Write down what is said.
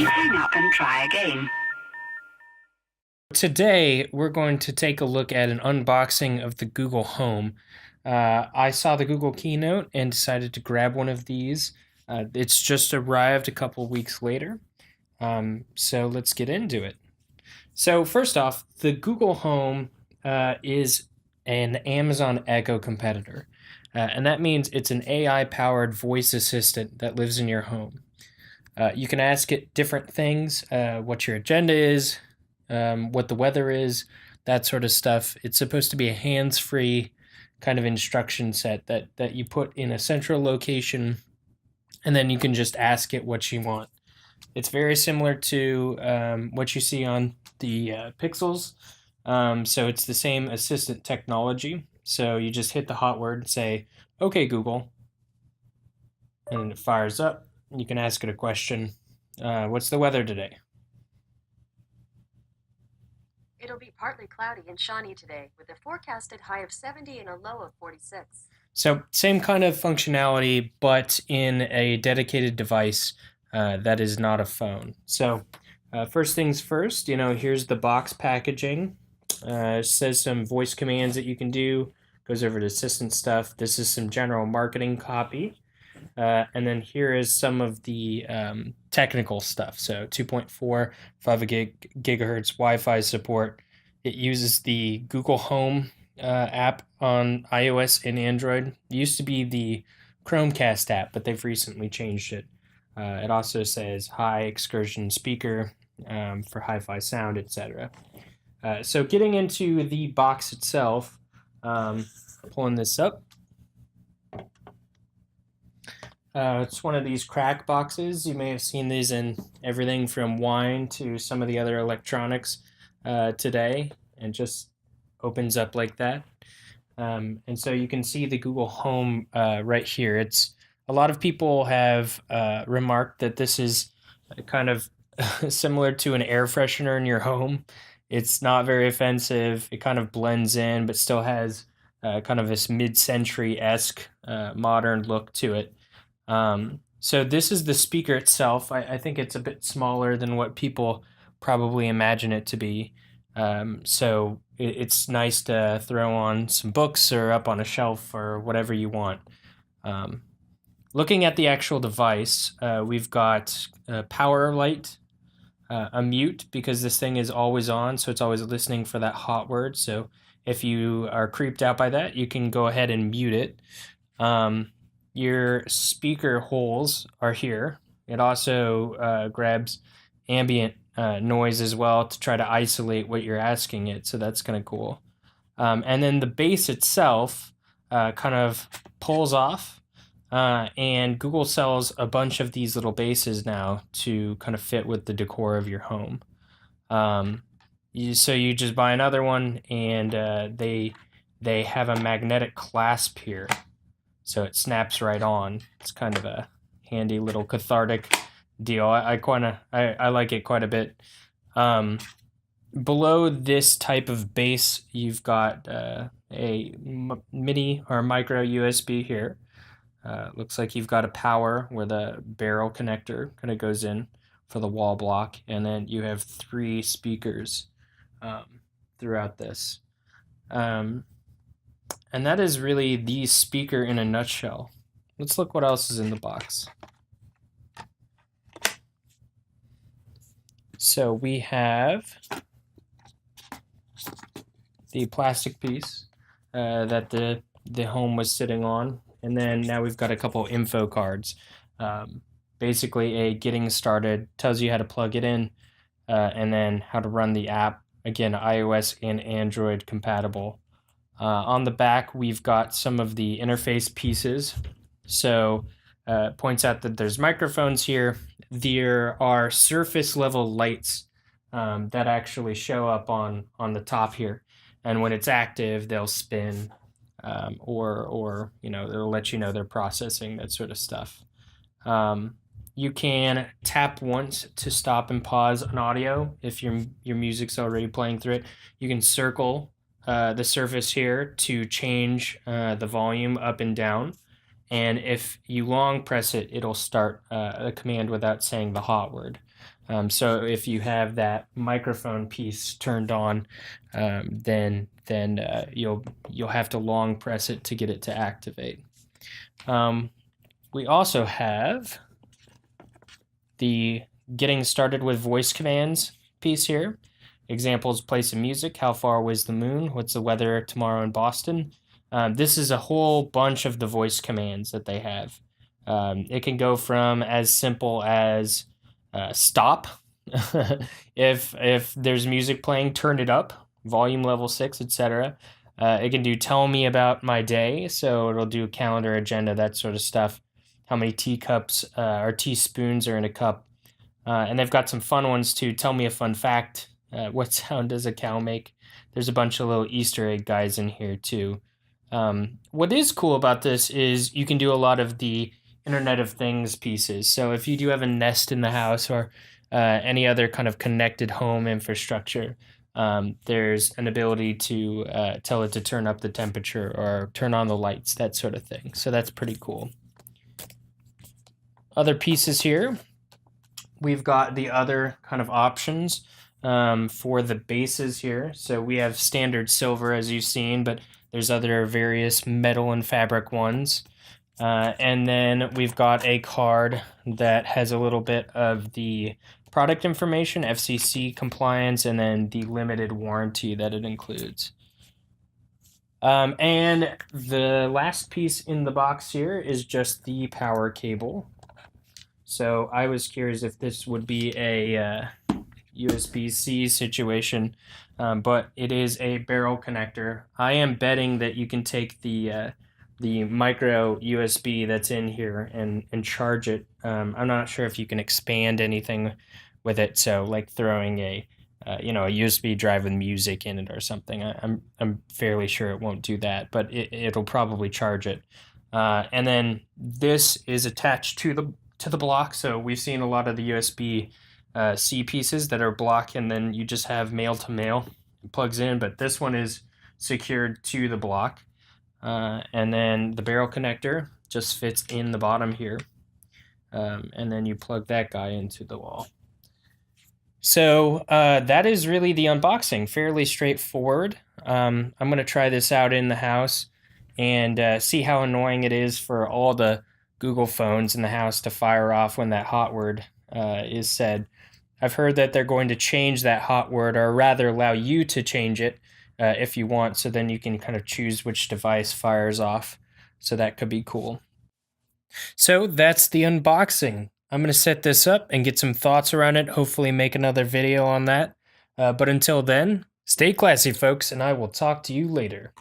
Please hang up and try again. Today, we're going to take a look at an unboxing of the Google Home. I saw the Google keynote and decided to grab one of these. It's just arrived a couple weeks later. So let's get into it. So, first off, the Google Home is an Amazon Echo competitor. And that means it's an AI powered voice assistant that lives in your home. You can ask it different things, what your agenda is, what the weather is, that sort of stuff. It's supposed to be a hands-free kind of instruction set that you put in a central location, and then you can just ask it what you want. It's very similar to what you see on the Pixels. So it's the same assistant technology. So you just hit the hot word and say, "Okay, Google," and it fires up. You can ask it a question. What's the weather today? It'll be partly cloudy and shiny today, with a forecasted high of 70 and a low of 46. So same kind of functionality, but in a dedicated device that is not a phone. So first things first, here's the box packaging. It says some voice commands that you can do. Goes over to assistant stuff. This is some general marketing copy. And then here is some of the technical stuff. So 2.4, 5 gigahertz Wi-Fi support. It uses the Google Home app on iOS and Android. It used to be the Chromecast app, but they've recently changed it. It also says high excursion speaker for hi-fi sound, etc. So getting into the box itself, pulling this up. It's one of these crack boxes. You may have seen these in everything from wine to some of the other electronics today, and just opens up like that. And so you can see the Google Home right here. It's a lot of people have remarked that this is kind of similar to an air freshener in your home. It's not very offensive. It kind of blends in, but still has kind of this mid-century-esque modern look to it. So this is the speaker itself. I think it's a bit smaller than what people probably imagine it to be. So it's nice to throw on some books or up on a shelf or whatever you want. Looking at the actual device, we've got a power light, a mute because this thing is always on, so it's always listening for that hot word. So if you are creeped out by that, you can go ahead and mute it. Your speaker holes are here. It also grabs ambient noise as well to try to isolate what you're asking it, so that's kind of cool. And then the base itself kind of pulls off, and Google sells a bunch of these little bases now to kind of fit with the decor of your home. So you just buy another one, and they have a magnetic clasp here. So it snaps right on. It's kind of a handy little cathartic deal. I like it quite a bit. Below this type of base, you've got a mini or micro USB here. Looks like you've got a power where the barrel connector kind of goes in for the wall block, and then you have 3 speakers throughout this. And that is really the speaker in a nutshell. Let's look what else is in the box. So we have the plastic piece that the home was sitting on. And then now we've got a couple info cards. Basically a getting started, tells you how to plug it in, and then how to run the app. Again, iOS and Android compatible. On the back, we've got some of the interface pieces. So points out that there's microphones here. There are surface level lights that actually show up on the top here. And when it's active, they'll spin or it'll let you know they're processing, that sort of stuff. You can tap once to stop and pause an audio if your music's already playing through it. You can circle the surface here to change the volume up and down. and if you long press it, it'll start a command without saying the hot word. So if you have that microphone piece turned on, then you'll have to long press it to get it to activate. We also have the getting started with voice commands piece here. Examples: play some music, how far away is the moon, what's the weather tomorrow in Boston. This is a whole bunch of the voice commands that they have. It can go from as simple as stop. If there's music playing, turn it up, volume level 6, etc. It can do tell me about my day, so it'll do calendar, agenda, that sort of stuff. How many teacups or teaspoons are in a cup. And they've got some fun ones too. Tell me a fun fact. What sound does a cow make? There's a bunch of little Easter egg guys in here too. What is cool about this is you can do a lot of the Internet of Things pieces. So if you do have a Nest in the house or any other kind of connected home infrastructure, there's an ability to tell it to turn up the temperature or turn on the lights, that sort of thing. So that's pretty cool. Other pieces here, we've got the other kind of options for the bases here. So we have standard silver, as you've seen, but there's other various metal and fabric ones. And then we've got a card that has a little bit of the product information, FCC compliance, and then the limited warranty that it includes. And the last piece in the box here is just the power cable. So I was curious if this would be a USB-C situation, but it is a barrel connector. I am betting that you can take the micro USB that's in here and charge it. I'm not sure if you can expand anything with it, so like throwing a USB drive with music in it or something. I'm fairly sure it won't do that, but it'll probably charge it. And then this is attached to the block. So we've seen a lot of the USB C pieces that are block, and then you just have male to male. It plugs in, but this one is secured to the block. And then the barrel connector just fits in the bottom here. And then you plug that guy into the wall. So that is really the unboxing. Fairly straightforward. I'm going to try this out in the house and see how annoying it is for all the Google phones in the house to fire off when that hot word is said. I've heard that they're going to change that hot word, or rather allow you to change it if you want, so then you can kind of choose which device fires off. So that could be cool. So that's the unboxing. I'm going to set this up and get some thoughts around it, hopefully make another video on that. But until then, stay classy, folks, and I will talk to you later.